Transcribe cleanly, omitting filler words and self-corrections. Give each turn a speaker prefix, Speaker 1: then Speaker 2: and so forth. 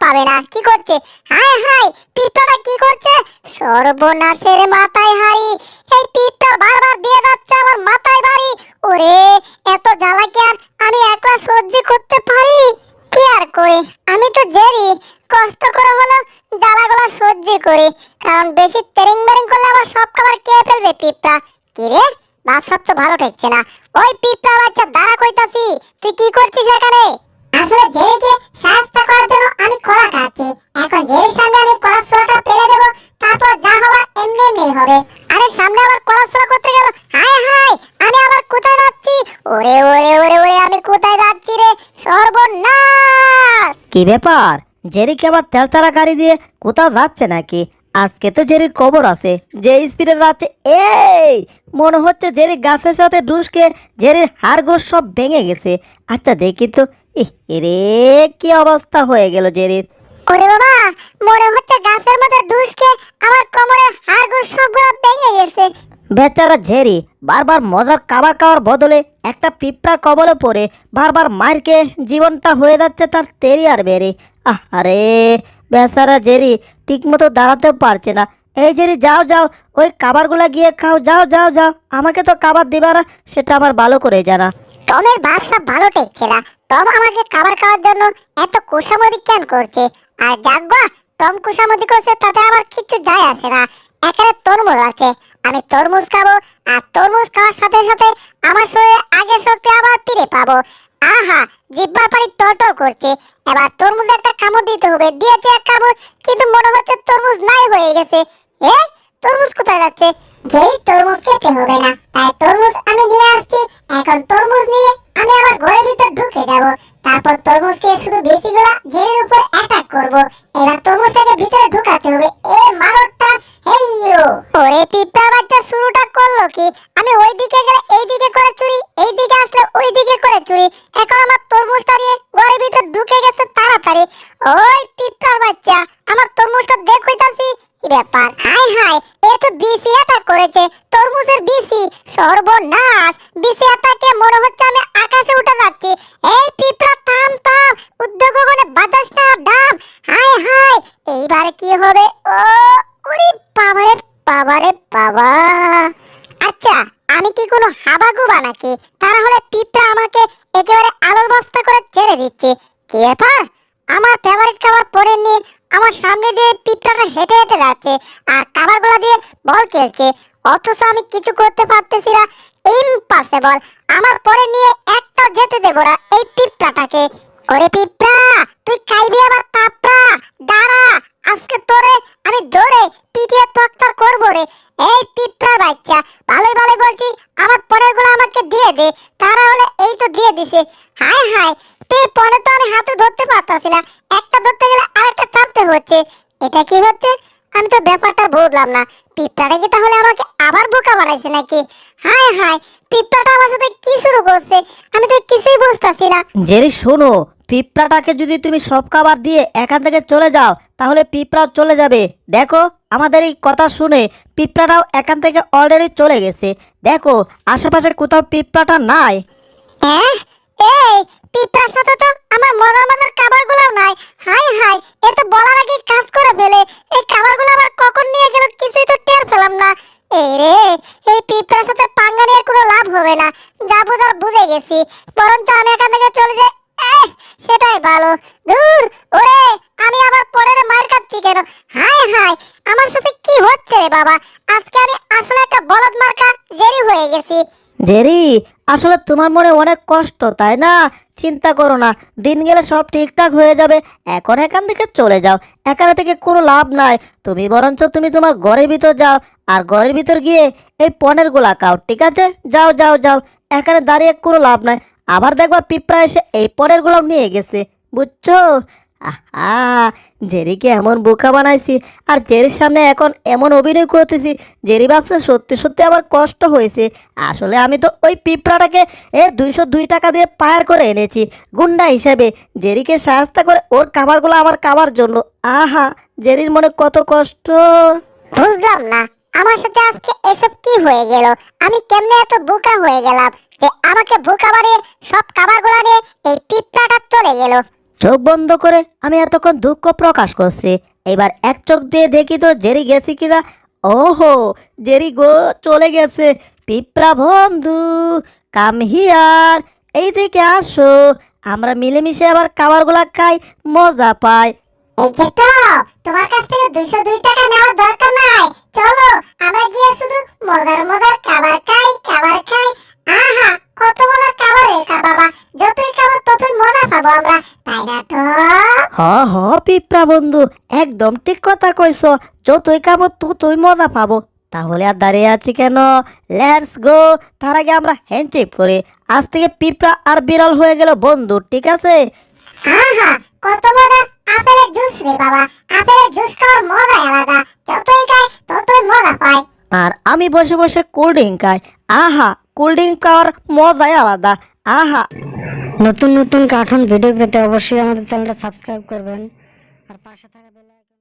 Speaker 1: পাবে না। কি করছে? হায় হায়, পিঁপড়াটা কি করছে? সর্বনাশের মাথায় হাড়ি, এই পিঁপড়া বারবার দিয়ে যাচ্ছে আমার মাথায় বাড়ি। ওরে, এত জ্বালা কি আর আমি একলা সহ্য করতে পারি? কি আর করে, আমি তো জেরি, কষ্ট করে হলো জ্বালাগুলা সহ্য করি, কারণ বেশি তেরিং বেরিং করলে আবার সব খাবার খেয়ে ফেলবে পিঁপড়া। কি রে, ভাবসাব তো ভালো ঠেকছে না। ওই পিঁপড়া বাচ্চা, দাঁড়া কইতাছি, তুই কি করছিস এখানে? আসলে জেরিকে সাহায্য করার জন্য আমি কলা খাচ্ছি। এখন জেরির সামনে আমি কলার ছোলাটা ফেলে দেব, তারপর যা হবার এমনি এমনি হবে। আরে সামনে আবার কলার ছোলা করতে গেল, হায় হায়, আমি আবার কোথায় যাচ্ছি? ওরে ওরে ওরে ওরে, আমি কোথায় যাচ্ছি রে? সর্বনাশ!
Speaker 2: কি ব্যাপার, জেরিকে আবার তেলচারা গাড়ি দিয়ে কোথাও যাচ্ছে নাকি? আজকে তো জেরির খবর আছে, যে স্পিডে যাচ্ছে। এই মনে হচ্ছে জেরি গাছের সাথে ডুসকে জেরির হাড়গোড় সব ভেঙে গেছে। আচ্ছা দেখি তো, রে কি অবস্থা হয়ে গেল জেরির।
Speaker 1: ওরে বাবা, মনে হচ্ছে গাছের মধ্যে ডুসকে আমার কোমরের হাড়গোড় সবগুলো ভেঙে গেছে।
Speaker 2: বেচারা জেরি বারবার মজার খাবার খাওয়ার বদলে একটা পিঁপড়ার কবলে পড়ে বারবার মার খেয়ে জীবনটা হয়ে যাচ্ছে তার তেরি আর বেরি। আরে বেচারা জেরি ঠিকমতো দাঁড়াতেও পারছে না। এই জেরি, যাও যাও, ওই খাবারগুলা গিয়ে খাও, যাও যাও যাও। আমাকে তো খাবার দিবা না, সেটা আমার ভালো করে জানা।
Speaker 1: টমের ব্যবসা ভালো টেকছে না। টম আমাকে খাবার খাওয়ার জন্য এত কুসামদি কেন করছে? আর যাকবা, টম কুসামদি করছে তাতে আমার কিছু যায় আসে না। এখানে তরমুজ আছে, আমি তরমুজ খাবো, আর তরমুজ খাওয়ার সাথে সাথে আমার শরীরে আগের শক্তি আবার ফিরে পাবো। আহা, জিহ্বার পানি টলটল করছে। এবার তরমুজ একটা কামড় দিতে হবে। দিয়েছে এক কামড়, কিন্তু মনে হচ্ছে তরমুজ নাই হয়ে গেছে। এ, তরমুজ কোথায় যাচ্ছে? যেই তরমুজ খেতে হবে না, তাই তরমুজ আমি নিয়ে আসছি। এখন তরমুজ নিয়ে আমি আমার ঘরের ভিতর ঢুকে যাব। তারপর তরমুজকে শুধু বেশিগুলা জেলের উপর অ্যাটাক করব। এবার তরমুজটাকে ভিতরে ঢুকাতে হবে। এ মারটা, হেইয়ো! ওরে পিঁপড়া বাচ্চা, শুরুটা করলো কি? আমি ওই দিকে গেলে এই দিকে করে চুরি, এই দিকে আসলে ওই দিকে করে চুরি। এখন আমার তরমুজটা নিয়ে ঘরের ভিতর ঢুকে গেছে তাড়াতাড়ি। ওই পিঁপড়ার বাচ্চা, আমার তরমুজটা দেখ কইতাছি। কি ব্যাপার? হায় হায়, এ তো বিসি অ্যাটাক করেছে, তরমুজের বিসি। সর্বনাশ! বিসি অ্যাটাকে মনে হচ্ছে আমি আকাশে উঠে যাচ্ছি। এই পিঁপড়া, থাম থাম, উদ্যোগ গগনে বাতাস না ডাম। হায় হায়, এইবারে কি হবে? ও ওরে বাবারে বাবারে বাবা! আচ্ছা, আমি কি কোনো হাবাগুবা নাকি? তারা হলে পিঁপড়া আমাকে একেবারে আলোর বস্তা করে ছেড়ে দিচ্ছে। কি ব্যাপার? আমার ফেভারিট খাবার পরে নিয়ে আমার সামনে দিয়ে পিঁপড়াটা হেঁটে হেঁটে যাচ্ছে, আর খাবারগুলো দিয়ে বল খেলছে, অথচ আমি কিছু করতে পারতেছি না। ইম্পসিবল! আমার পরে নিয়ে একটাও যেতে দেব না এই পিঁপড়াটাকে। ওরে পিঁপড়া, তুই খাইবি আবার তাপড়া? দাঁড়া, আজকে তোরে আমি ধরে পিটিয়ে তক্তা করবো রে। এই পিঁপড়া বাচ্চা, ভালোই ভালোই বলছি আমার পরেরগুলো আমাকে দিয়ে দে। তারা হলে এই তো দিয়ে দিছে। হায় হায়, পরে তো আমি হাতে ধরতে পারতাছি না, একটা ধরতে গেলে আরেকটা চাপতে হচ্ছে। এটা কি হচ্ছে? আমি তো ব্যাপারটা বুঝলাম না। পিঁপড়াটা কি তাহলে আমাকে আবার বোকা বানাইছে নাকি? হায় হায়, পিঁপড়াটা আমার সাথে কি শুরু করছে? আমি তো কিছুই বুঝতাছি না।
Speaker 2: জেরি শোনো, পিঁপড়াটাকে যদি তুমি সব খাবার দিয়ে এখান থেকে চলে যাও, তাহলে পিঁপড়াও চলে যাবে। দেখো, আমাদের এই কথা শুনে পিঁপড়াটাও এখান থেকে অলরেডি চলে গেছে। দেখো, আশেপাশে কোথাও পিঁপড়াটা নাই।
Speaker 1: হ্যাঁ, এই পিঁপড়ার সাথে তো আমার মজার মজার খাবারগুলো নাই। হায় হায়, এ তো বলার আগে কাজ করে ফেলে। এই খাবারগুলো আবার কখন নিয়ে গেল কিছুই তো টের পেলাম না। এই রে, এই পিঁপড়ার সাথে পাঙ্গা নিয়ে কোনো লাভ হবে না। যা বুঝার বুঝে গেছি, বরঞ্চ আমি এখান থেকে চলে যাই। সেটাই ভালো। দূর, ওরে, আমি আবার পরের মার খাচ্ছি কেন? হায় হায়, আমার সাথে কি হচ্ছে রে বাবা? আজকে আমি আসলে একটা বলদ মার্কা জেরি হয়ে গেছি।
Speaker 2: জেরি, আসলে তোমার মনে অনেক কষ্ট, তাই না? চিন্তা করো না, দিন গেলে সব ঠিকঠাক হয়ে যাবে। এখন এখান থেকে চলে যাও, এখানে থেকে কোনো লাভ নাই। তুমি বরঞ্চ তুমি তোমার ঘরের ভিতর যাও, আর ঘরের ভিতর গিয়ে এই পনের গুলা খাও, ঠিক আছে? যাও যাও যাও, এখানে দাঁড়িয়ে কোনো লাভ নাই। আবার দেখবা পিঁপড়া এসে এই পনের গুলাও নিয়ে গেছে, বুঝছো? আহা, জেরিকে এমন বোকা বানাইছি, আর জেরির সামনে এখন এমন অভিনয় করতেছি, জেরি ভাবছে সত্যি সত্যি আমার কষ্ট হয়েছে। আসলে আমি তো ওই পিঁপড়াটাকে 202 টাকা দিয়ে পায়ার করে এনেছি গুন্ডা হিসেবে, জেরিকে সাহায্য করে ওর খাবারগুলো আমার খাবার জন্য। আহা, জেরির মনে কত কষ্ট।
Speaker 1: বুঝলাম না, আমার সাথে আজকে এসব কি হয়ে গেল? আমি কেমনে এত বোকা হয়ে গেলাম যে আমাকে বোকা বানিয়ে সব খাবারগুলো নিয়ে এই পিঁপড়াটা চলে গেল?
Speaker 2: চোখ বন্ধ করে আমি এতক্ষণ দুঃখ প্রকাশ করছি, এবার এক চোখ দিয়ে দেখি তো জেরি গেছি কিনা। ওহো, জেরি গো চলে গেছে। পিঁপড়া বন্ধু, কাম হিয়ার, এই দিকে আসো, আমরা মিলেমিশে আবার খাবারগুলা খাই, মজা পাই।
Speaker 1: এই যে টম, তোমার কাছ থেকে 202 টাকা নেওয়ার দরকার নাই। চলো আমরা গিয়ে শুধু মজার মজার খাবার খাই, খাবার খাই। আহা, কত মজার খাবার রে বাবা, যতই খাবার ততই মজা পাবো আমরা, তাই না টম?
Speaker 2: হ হ পিঁপড়া বন্ধু, একদম ঠিক কথা কইছ, যতই খাবো ততই মজা পাবো। তাহলে আর দাঁড়িয়ে আছি কেন, লেটস গো। তার আগে আমরা হ্যান্ডশেক করি। আজ থেকে পিঁপড়া আর বিড়াল হয়ে গেল বন্ধু, ঠিক আছে?
Speaker 1: আহা, কত মজা আপেলের জুস রে বাবা, আপেলের জুস খাওয়ার মজাই আলাদা, যতই খাই ততই মজা পাই।
Speaker 2: আর আমি বসে বসে কোল্ড ড্রিঙ্ক খাই। আহা, কোল্ড ড্রিঙ্ক খাওয়ার মজাই আলাদা। আহা।
Speaker 3: নতুন নতুন কার্টুন ভিডিও পেতে অবশ্যই আমাদের চ্যানেলটা সাবস্ক্রাইব করবেন আর পাশে থাকা বেল আইকন